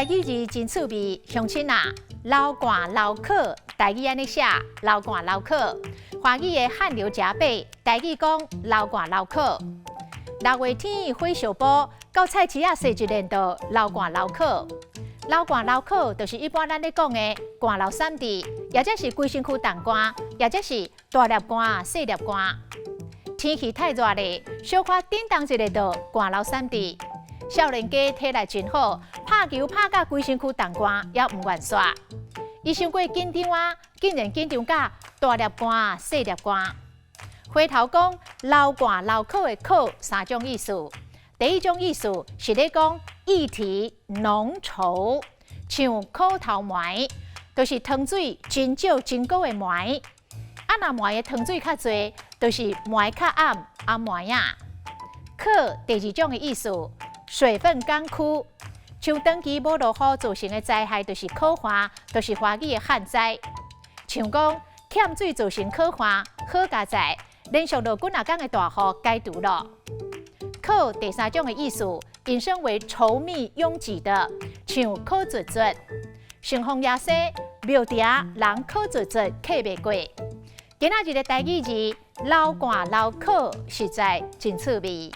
台语字真趣味，乡亲啊，流汗流渴，台语安尼写，流汗流渴。华语的汗流浃背，台语讲流汗流渴。6月天火烧煲，到菜市仔洗一年度流汗流渴。流汗流渴就是一般咱咧讲的汗流3滴，或者是规身躯冻汗，或者是大粒汗、细粒汗。天气太热咧，小可叮当一个就汗流3滴。少年家体力真好，拍球拍到规身躯冻汗，也唔愿煞。伊伤过紧张啊，竟然紧张甲大粒汗、细粒汗。回头讲流汗流渴的渴3种意思。第一种意思是咧讲液体浓稠，像苦头糜，就是汤水真少真高的糜。若糜的汤水较侪，就是糜较暗糜啊。渴第二种的意思。水分干枯，像长期无落雨造成的灾害，就是渴旱，就是华语的旱灾。像讲欠水造成渴旱，好佳哉，连续落几啊天的大雨解毒了。渴第3种的意思，引申为稠密拥挤的，像渴卒卒。盛风夜西，庙埕人渴卒卒客袂过。今仔日的台语字流汗流渴，实在真趣味。